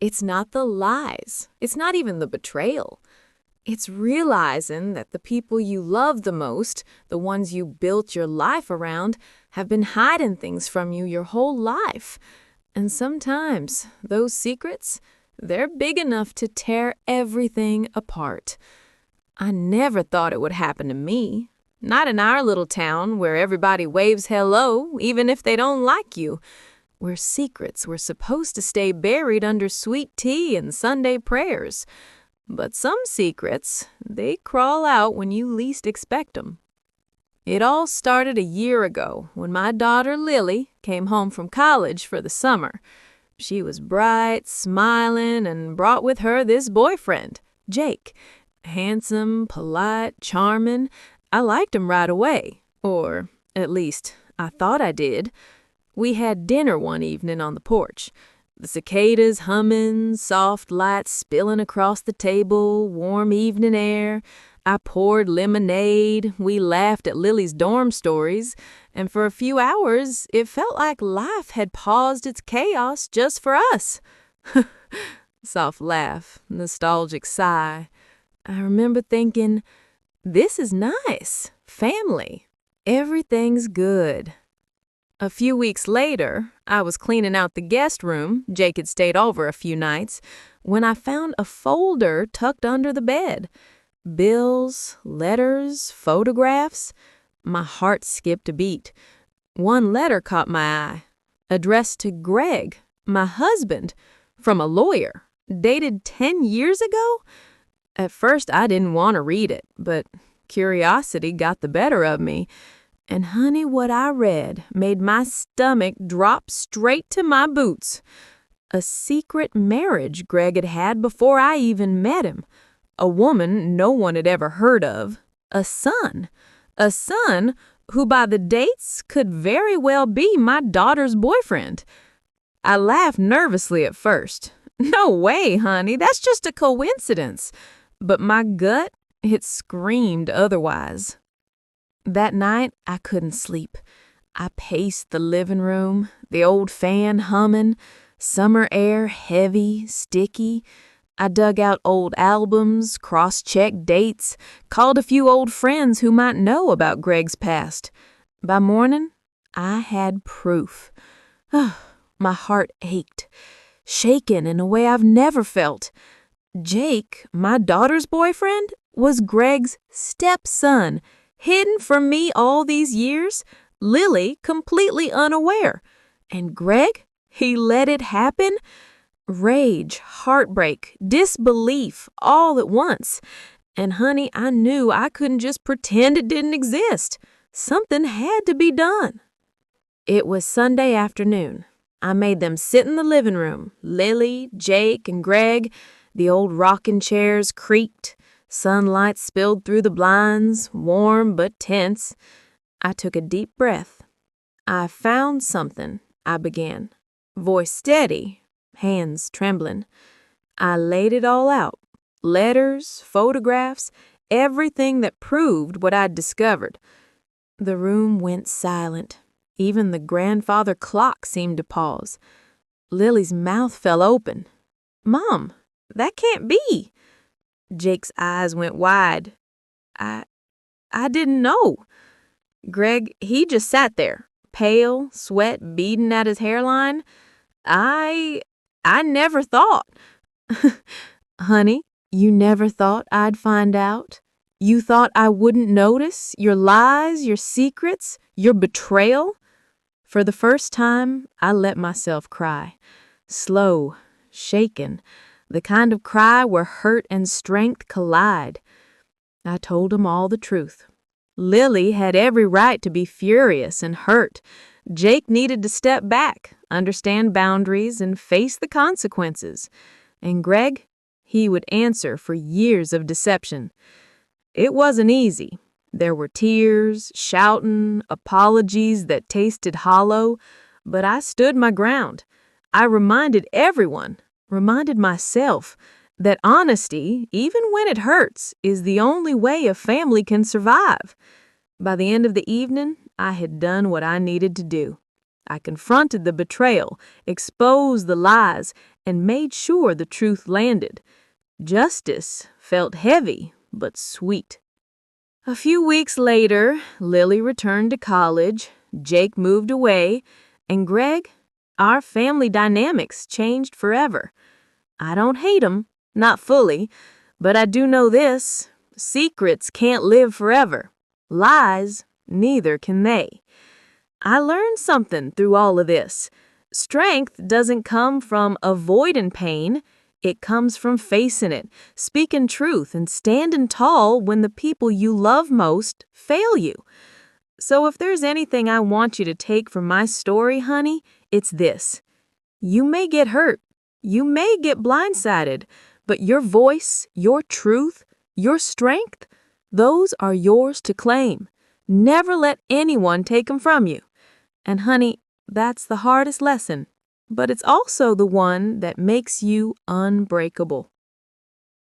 It's not the lies. It's not even the betrayal. It's realizing that the people you love the most, the ones you built your life around, have been hiding things from you your whole life. And sometimes those secrets, they're big enough to tear everything apart. I never thought it would happen to me. Not in our little town where everybody waves hello, even if they don't like you. Where secrets were supposed to stay buried under sweet tea and Sunday prayers. But some secrets, they crawl out when you least expect them. It all started a year ago when my daughter Lily came home from college for the summer. She was bright, smiling, and brought with her this boyfriend, Jake. Handsome, polite, charming. I liked him right away, or at least I thought I did. We had dinner one evening on the porch. The cicadas humming, soft lights spilling across the table, warm evening air. I poured lemonade, we laughed at Lily's dorm stories, and for a few hours it felt like life had paused its chaos just for us. Soft laugh, nostalgic sigh. I remember thinking, this is nice, family, everything's good. A few weeks later, I was cleaning out the guest room, Jake had stayed over a few nights, when I found a folder tucked under the bed. Bills, letters, photographs. My heart skipped a beat. One letter caught my eye, addressed to Greg, my husband, from a lawyer, dated 10 years ago. At first, I didn't want to read it, but curiosity got the better of me. And honey, what I read made my stomach drop straight to my boots. A secret marriage Greg had had before I even met him. A woman no one had ever heard of. A son. A son who by the dates could very well be my daughter's boyfriend. I laughed nervously at first. No way, honey, that's just a coincidence. But my gut, it screamed otherwise. That night, I couldn't sleep. I paced the living room, the old fan humming, summer air heavy, sticky. I dug out old albums, cross-checked dates, called a few old friends who might know about Greg's past. By morning, I had proof. My heart ached, shaken in a way I've never felt. Jake, my daughter's boyfriend, was Greg's stepson, hidden from me all these years, Lily completely unaware. And Greg, he let it happen? Rage, heartbreak, disbelief, all at once. And honey, I knew I couldn't just pretend it didn't exist. Something had to be done. It was Sunday afternoon. I made them sit in the living room, Lily, Jake, and Greg. The old rocking chairs creaked. Sunlight spilled through the blinds, warm but tense. I took a deep breath. I found something, I began. Voice steady, hands trembling. I laid it all out. Letters, photographs, everything that proved what I'd discovered. The room went silent. Even the grandfather clock seemed to pause. Lily's mouth fell open. Mom, that can't be. Jake's eyes went wide. I didn't know. Greg, he just sat there, pale, sweat beading at his hairline. I never thought. Honey, you never thought I'd find out? You thought I wouldn't notice your lies, your secrets, your betrayal? For the first time, I let myself cry. Slow, shaken. The kind of cry where hurt and strength collide. I told him all the truth. Lily had every right to be furious and hurt. Jake needed to step back, understand boundaries, and face the consequences. And Greg, he would answer for years of deception. It wasn't easy. There were tears, shouting, apologies that tasted hollow, but I stood my ground. I reminded everyone, reminded myself, that honesty, even when it hurts, is the only way a family can survive. By the end of the evening, I had done what I needed to do. I confronted the betrayal, exposed the lies, and made sure the truth landed. Justice felt heavy but sweet. A few weeks later, Lily returned to college, Jake moved away, and Greg, our family dynamics changed forever. I don't hate him, not fully, but I do know this: secrets can't live forever. Lies, neither can they. I learned something through all of this. Strength doesn't come from avoiding pain. It comes from facing it, speaking truth, and standing tall when the people you love most fail you. So if there's anything I want you to take from my story, honey, it's this. You may get hurt. You may get blindsided, but your voice, your truth, your strength, those are yours to claim. Never let anyone take them from you. And honey, that's the hardest lesson, but it's also the one that makes you unbreakable.